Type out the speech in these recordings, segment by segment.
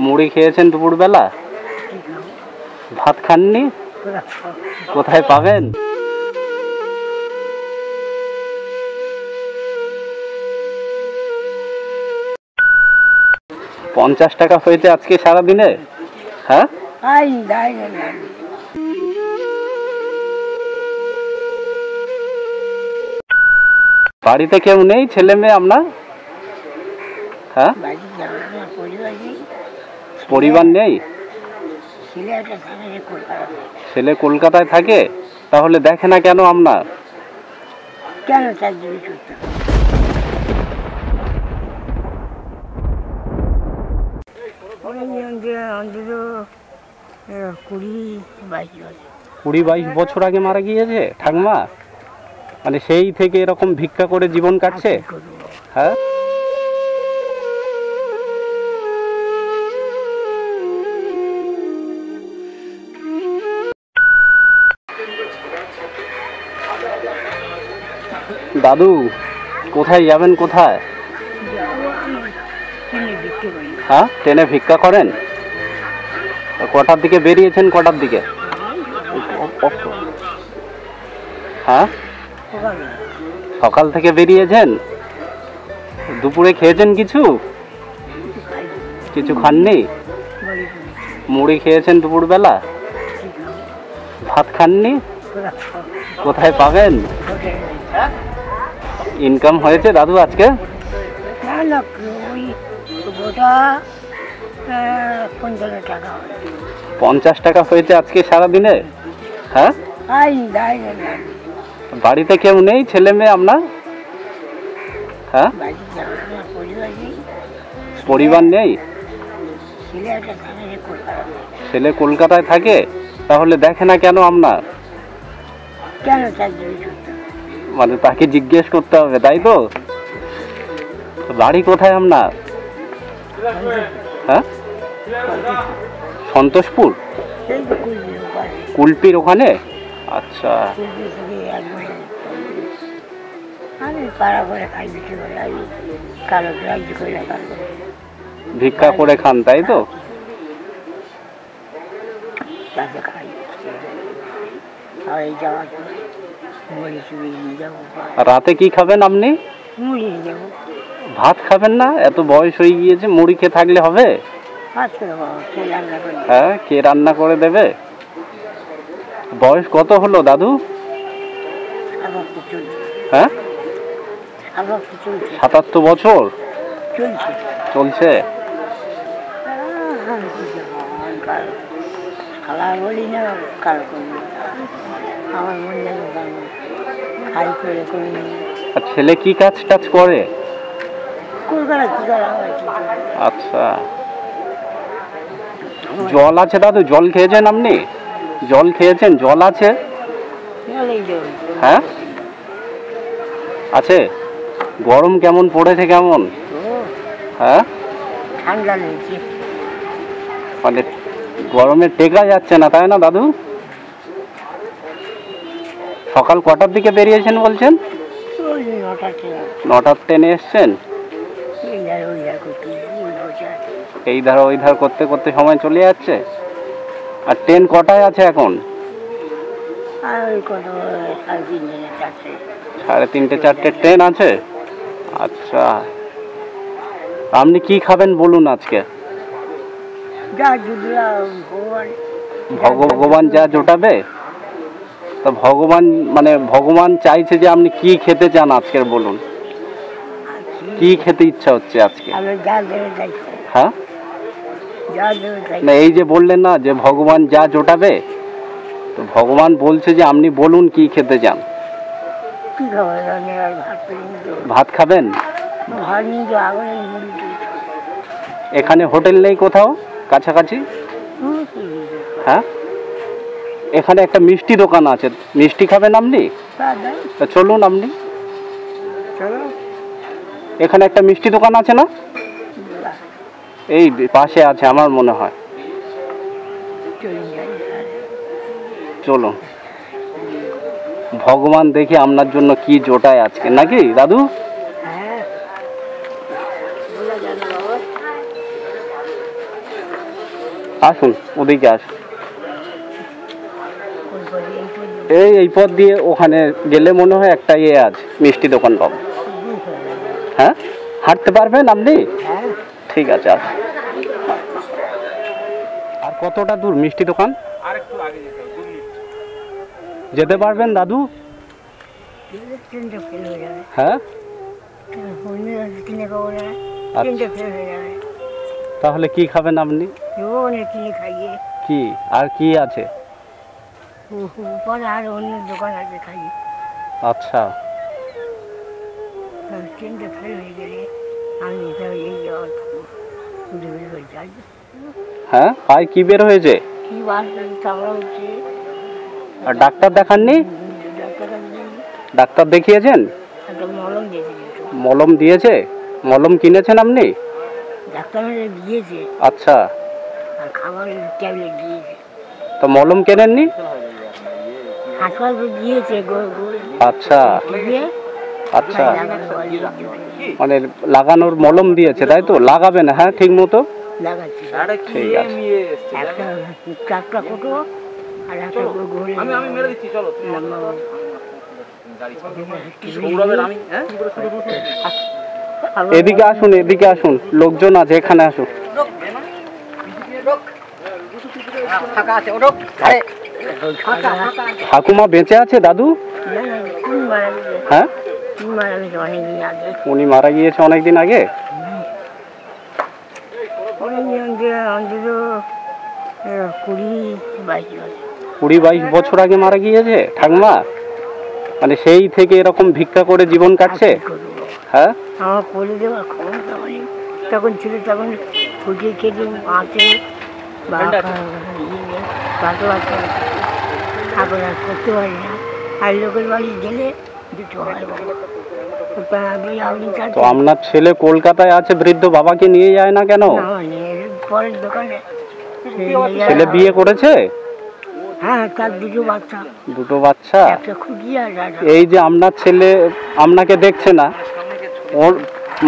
মুড়ি খেয়েছেন দুপুরবেলা? ভাত খাননি? কোথায় পাবেন? পঞ্চাশ টাকা হয়েছে আজকে সারাদিনে? হ্যাঁ, বাড়িতে কেউ নেই? ছেলে মেয়ে আপনার? হ্যাঁ, পরিবার নেই? ছেলে কলকাতায় থাকে, তাহলে দেখে না কেন আপনার? কেন কুড়ি বাইশ বছর আগে মারা গিয়েছে ঠাকমা? মানে সেই থেকে এরকম ভিক্ষা করে জীবন কাটছে? হ্যাঁ, দাদু কোথায় যাবেন? কোথায়? হ্যাঁ, ট্রেনে ভিক্ষা করেন? কটার দিকে বেরিয়েছেন? কটার দিকে? হ্যাঁ, সকাল থেকে বেরিয়েছেন। দুপুরে খেয়েছেন কিছু? কিছু খাননি? মুড়ি খেয়েছেন দুপুরবেলা? ভাত খাননি? কোথায় পাবেন? ইনকাম হয়েছে দাদু আজকে? 50 টাকা হয়েছে আজকে সারাদিনে? হ্যাঁ, বাড়িতে কেউ নেই? ছেলে মেয়ে আপনার? হ্যাঁ, পরিবার নেই? ছেলে কলকাতায় থাকে, তাহলে দেখে না কেন আপনার? মানে তাকে জিজ্ঞেস করতে হবে, তাই তো? বাড়ি কোথায় আপনার? হ্যাঁ, সন্তোষপুর, কুলপির ওখানে? আচ্ছা, ভিক্ষা করে খান, তাই তো? রাতে কি খাবেন আপনি? ভাত খাবেন না? এত বয়স হয়ে গিয়েছে, মুড়ি খেয়ে থাকলে হবে? হ্যাঁ, কে রান্না করে দেবে? বয়স কত হলো দাদু? হ্যাঁ, 77 বছর চলছে। আর ছেলে কি কাজ টাজ করে? আচ্ছা, জল আছে দাদু? জল খেয়েছেন আপনি? জল খেয়েছেন? জল আছে? হ্যাঁ, আছে। গরম কেমন পড়েছে? কেমন? হ্যাঁ, ঠান্ডা লেগেছে, মানে গরমে টেকা যাচ্ছে না, তাই না দাদু? সকাল কটার দিকে বেরিয়েছেন বলছেন? 9টার ট্রেনে এসছেন? এই ধার ওই ধার করতে করতে সময় চলে যাচ্ছে। আর ট্রেন কটায় আছে এখন? 3:30 4টে ট্রেন আছে। আচ্ছা, আপনি কি খাবেন বলুন আজকে? ভগবান যা জোটাবে। তা ভগবান, মানে ভগবান চাইছে যে আপনি কি খেতে চান আজকের, বলুন কি খেতে ইচ্ছা হচ্ছে আজকে? হ্যাঁ, না এই যে বললেন না যে ভগবান যা জোটাবে, তো ভগবান বলছে যে আপনি বলুন কি খেতে চান। ভাত খাবেন? এখানে হোটেল নেই কোথাও কাছাকাছি? হ্যাঁ, এখানে একটা মিষ্টি দোকান আছে, মিষ্টি খাবেন আপনি? চলুন আপনি, এখানে একটা মিষ্টি দোকান আছে না? এই পাশে আছে আমার মনে হয়। চলুন, ভগবান দেখি আপনার জন্য কি জোটায় আজকে, নাকি দাদু? আসুন ওদিকে আসুন। ওই করে এই করে এই পথ দিয়ে ওখানে গেলে মনে হয় একটা আছে মিষ্টি দোকান পাবো। হ্যাঁ, হাঁটতে পারবেন আপনি? হ্যাঁ ঠিক আছে আসুন। আর কতটা দূর মিষ্টি দোকান? যেতে পারবেন দাদু? ট্রেনটা ফেল হয়ে যাবে। হ্যাঁ, কিনে খাবো না, আচ্ছা। ট্রেনটা ফেল হয়ে যাবে। তাহলে কি খাবেন আপনি? ওখানে কিনে খাইয়ে কি আর কি আছে? পরে আর অন্য দোকান আছে খাইয়ে। আচ্ছা, ট্রেনটা ফেল হয়ে গেলে আমি এই যাওয়ার যাই। হ্যাঁ পায়ে কি বের হয়েছে? কি বার চামড়া হচ্ছে। আর ডাক্তার দেখাননি? ডাক্তার দেখিয়েছেন? একটা মলম দিয়েছে, মলম দিয়েছে? মলম কিনেছেন আপনি? ডাক্তার দিয়েছে আচ্ছা, আর খাবারের ট্যাবলেট দিয়েছে। তো মলম কেনেননি? হাসপাতাল দিয়েছে আচ্ছা দিয়ে আচ্ছা, লাগানো মানে লাগানোর মলম দিয়েছে তাই তো? লাগাবেন হ্যাঁ ঠিক মতো। লাগাচ্ছি। ঠিক আছে। একটা চারটা কোটো আর একটা গোল এদিকে আসুন, এদিকে আসুন, লোকজন আছে এখানে আসুন। ঠাকুমা বেঁচে আছে দাদু? হ্যাঁ, উনি মারা গিয়েছে অনেকদিন আগে। অন্তত 20-22 বছর আগে মারা গিয়েছে ঠাকুমা? মানে সেই থেকে এরকম ভিক্ষা করে জীবন কাটছে? হ্যাঁ, আমার করে দেওয়ার ক্ষমতা নেই। তখন ছিল তখন ফুটে খেতে মাছে এখন আর করতে পারি না। আর লোকের বাড়ি গেলে দুটো হয়। তো আপনার ছেলে কলকাতায় আছে, বৃদ্ধ বাবাকে নিয়ে যায় না কেন? পরের দোকানে ছেলে বিয়ে করেছে? হ্যাঁ, তার দুটো বাচ্চা। দুটো বাচ্চা? একটা খুঁজি আর এই যে আপনার ছেলে আপনাকে দেখছে না, ওর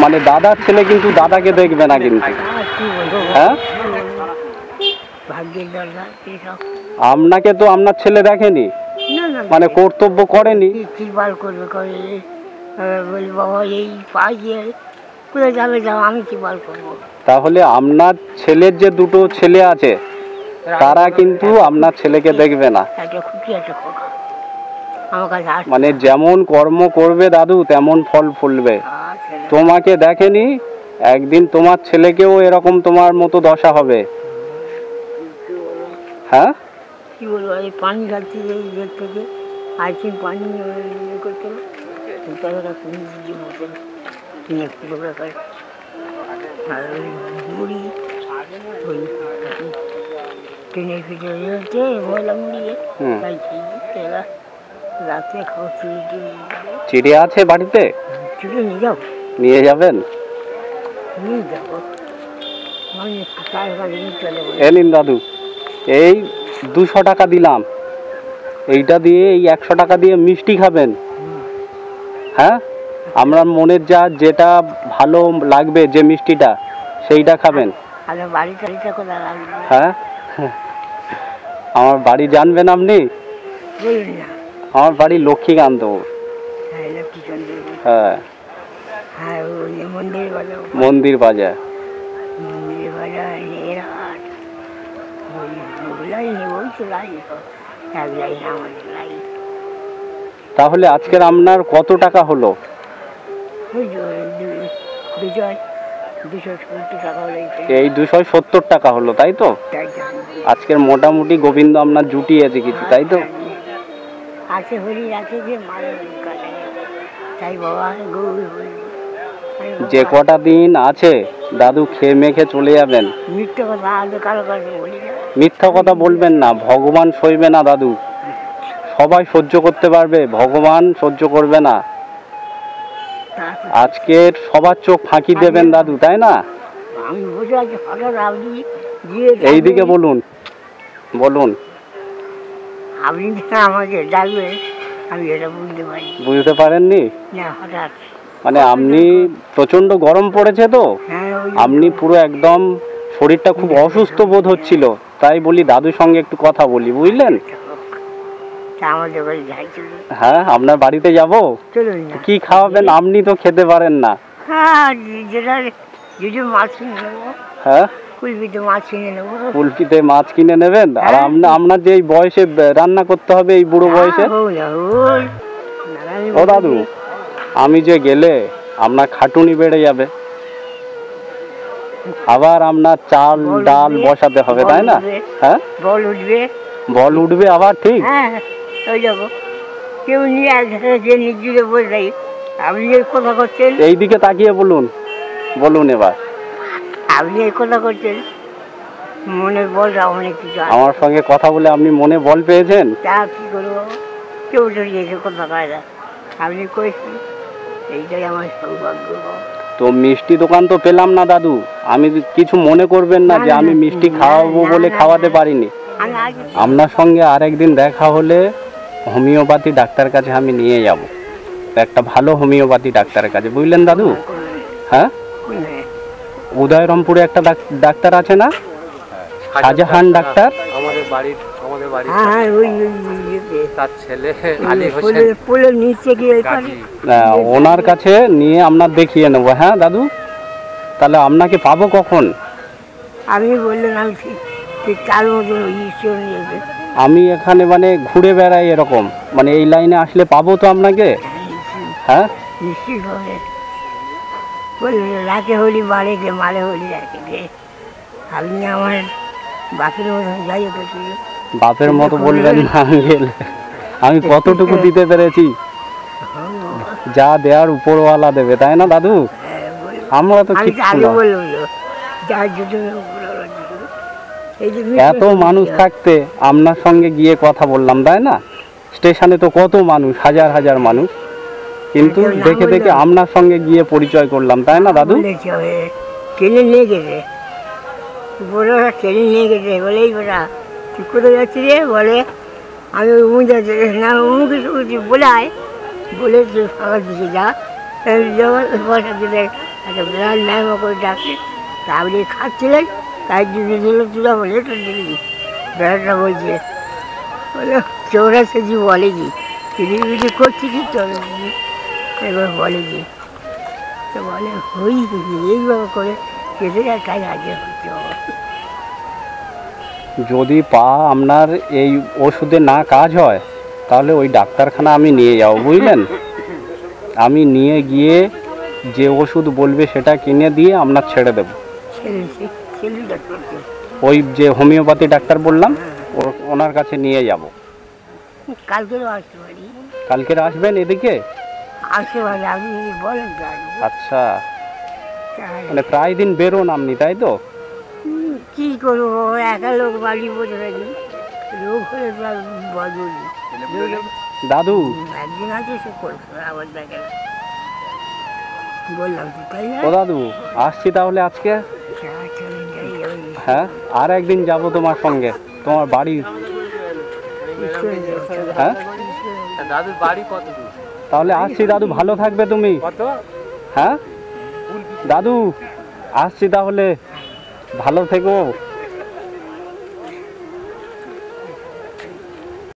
মানে দাদার ছেলে কিন্তু দাদাকে দেখবে না কিন্তু। হ্যাঁ, ভাগ্যের দরকার এসব। আপনাকে তো আপনার ছেলে দেখেনি, না না মানে কর্তব্য করেনি। কি বার করবে করে বলি বাবা এই পাইয়ে কোথায় যাবে যাও, আমি কি বার করবো? তাহলে আপনার ছেলের যে দুটো ছেলে আছে তারা কিন্তু আপনার ছেলেকে দেখবে না। একটা খুঁটি একটা খোকা আমার কাছে আসছে। মানে যেমন কর্ম করবে দাদু তেমন ফল ফুলবে। তোমাকে দেখেনি, একদিন তোমার ছেলেকেও এরকম তোমার মতো দশা হবে। হ্যাঁ, কি বলবো, এই পানি খাচ্ছি এই ইয়ের থেকে আইসিং পানি ইয়ে করতে টাকাটা কিনে কিলো ব্যাপার। আর ওই মুড়ি ওই ট্রেনের ভিতরে হচ্ছে ময়লা মুড়িয়ে খাইছি। এরা রাতে খাওয়া চিড়ে আছে বাড়িতে? চিড়ে নিয়ে যাও, নিয়ে যাবেন? নিয়ে যাবো আমি চলে যাবো। এ নিন দাদু, এই 200 টাকা দিলাম, এইটা দিয়ে এই 100 টাকা দিয়ে মিষ্টি খাবেন। হ্যাঁ, আমরা মনের যেটা ভালো লাগবে যে মিষ্টিটা সেইটা খাবেন। আমার বাড়ি টাড়িটা কোথায় লাগবে? হ্যাঁ, আমার বাড়ি জানবেন আপনি? বলুন না। আমার বাড়ি লক্ষ্মীকান্ত। হ্যাঁ, লক্ষ্মীকান্ত। হ্যাঁ, হ্যাঁ, ওই মন্দির বাজার। মন্দির বাজার। মন্দির বাজার এর হাট ওই লাইনে ওই তো লাইন এক লাইন আমাদের লাইন। তাহলে আজকের আপনার কত টাকা হলো? ওই 270 টাকা হলো। এই 270 টাকা হলো তাই তো? আজকের মোটামুটি গোবিন্দ আপনার জুটিয়েছে কিছু তাই তো? আছে হরি আছে যে মারে কাছে তাই বাবা গৌরী হরি। যে কটা দিন আছে দাদু খেয়ে মেখে চলে যাবেন। মিথ্যা কথা আগে কারো কাছে বলি না। মিথ্যা কথা বলবেন না, ভগবান সইবে না দাদু। সবাই সহ্য করতে পারবে, ভগবান সহ্য করবে না। আজকের সবার চোখ ফাঁকি দেবেন দাদু তাই না? আমি বসে আছি হঠাৎ আপনি এইদিকে বলুন, বলুন। আপনি আমাকে ডাকবেন আমি এটা বুঝতে পারি। বুঝতে পারেননি? না, হঠাৎ মানে আপনি প্রচন্ড গরম পড়েছে তো, হ্যাঁ, আপনি পুরো একদম শরীরটা খুব অসুস্থ বোধ হচ্ছিল, তাই বলি দাদুর সঙ্গে একটু কথা বলি, বুঝলেন? তা আমাদের বাড়ি যাই চলুন। হ্যাঁ, আপনার বাড়িতে যাব। চলুন না। কি খাওয়াবেন? আপনি তো খেতে পারেন না। হ্যাঁ, যেটা যদি মাছ কিনে নেবো, হ্যাঁ, কুলপিতে মাছ কিনে নেবো। কুলপিতে মাছ কিনে নেবেন? আর আপনার যে এই বয়সে রান্না করতে হবে, এই বুড়ো বয়সে? ও দাদু, আমি যে গেলে আপনার খাটুনি বেড়ে যাবে, আবার আপনার চাল ডাল বসাতে হবে, তাই না? হ্যাঁ, বল উঠবে। বল উঠবে আবার, ঠিক? হ্যাঁ, ওই যাবো কেউ নিয়ে আসে, যে নিজে বসে আপনি এই কথা করছেন। এইদিকে তাকিয়ে বলুন, বলুন এবার। আপনি এই কথা করছেন, মনে বল অনেক কিছু আছে। আমার সঙ্গে কথা বলে আপনি মনে বল পেয়েছেন? তা কি করবো, কেউ তো এসে কথা পায় না, আপনি কইছেন, এইটাই আমার সৌভাগ্য। তো মিষ্টি দোকান তো পেলাম না দাদু, আমি কিছু মনে করবেন না যে আমি মিষ্টি খাওয়াবো বলে খাওয়াতে পারিনি। আপনার সঙ্গে আরেকদিন দেখা হলে হোমিওপ্যাথি ডাক্তার কাছে আমি নিয়ে যাব, একটা ভালো হোমিওপ্যাথি ডাক্তারের কাছে, বুঝলেন দাদু? হ্যাঁ, উদয়রামপুরে একটা ডাক্তার আছে না, শাহজাহান ডাক্তার, আমাদের বাড়ি হ্যাঁ, ওই তার ছেলে আলী হোসেন পোলের নিচে গিয়ে ওনার কাছে নিয়ে আপনার দেখিয়ে নেবো। হ্যাঁ দাদু, তাহলে আপনাকে পাবো কখন? আপনি বললেন আমি ঠিক তার মতন ঈশ্বর নিয়ে আমি এখানে মানে ঘুরে বেড়াই এরকম, মানে এই লাইনে আসলে পাবো তো আপনাকে? হ্যাঁ, নিশ্চিত হবে। বললেন রাতে হলি মারে গে, মারে হলি রাতে গে। আপনি আমার বাপের মতন যাই পেয়েছি। বাপের মতো বলবেন না আঙ্কেল, আমি কতটুকু দিতে পেরেছি? যা দেওয়ার উপরওয়ালা দেবে, তাই না দাদু? আমরা তো ঠিক এত মানুষ থাকতে আপনার সঙ্গে গিয়ে কথা বললাম, তাই না? স্টেশনে তো কত মানুষ, হাজার হাজার মানুষ, কিন্তু দেখে দেখে আপনার সঙ্গে গিয়ে পরিচয় করলাম, তাই না দাদু? ট্রেনে নিয়ে গেছে, ট্রেনে নিয়ে গেছে, বলে এই বেটা তুই কোথায় যাচ্ছি রে? বলে আমি অমুক যাচ্ছি না, অমুক কিছু বলে আয়, বলে তুই ফাঁকা দিকে যা, পয়সা দিলে একটা বিরাট ন্যায় করে ডাকলে, তা আপনি খাচ্ছিলেন, তাই যদি দিল তুলা বলে এটা দিলি। বেড়াটা বলছে, বলে চৌরাশি বলে কি বিধি বিধি করছি কি চলে দিদি, এবার বলে কি, তো বলে হই এইভাবে করে কেটে যায়, তাই আগে হচ্ছে। যদি পা আপনার এই ওষুধে না কাজ হয়, তাহলে ওই ডাক্তারখানা আমি নিয়ে যাব, বুঝলেন? আমি নিয়ে গিয়ে যে ওষুধ বলবে সেটা কিনে দিয়ে আপনার ছেড়ে দেব। ওই যে হোমিওপ্যাথি ডাক্তার বললাম, ওনার কাছে নিয়ে যাব। কালকেও আসতে পারি। কালকে আসবেন এদিকে? আসতে পারি, আপনি বলেন। আচ্ছা, মানে প্রায় দিন বেরোন আপনি, তাই তো? কি করবো, একা লোক বাড়ি বসে থাকি, রোগ হয়ে বদলি। দাদু একদিন আছে সে করবো, আবার দেখে বললাম তো, তাই না? ও দাদু, আসছি তাহলে আজকে। হ্যাঁ, আর একদিন যাব তোমার সঙ্গে, তোমার বাড়ি। হ্যাঁ, দাদুর বাড়ি কত দূর? তাহলে আসছি দাদু, ভালো থাকবে তুমি। হ্যাঁ দাদু, আসছি তাহলে, ভালো থেকো।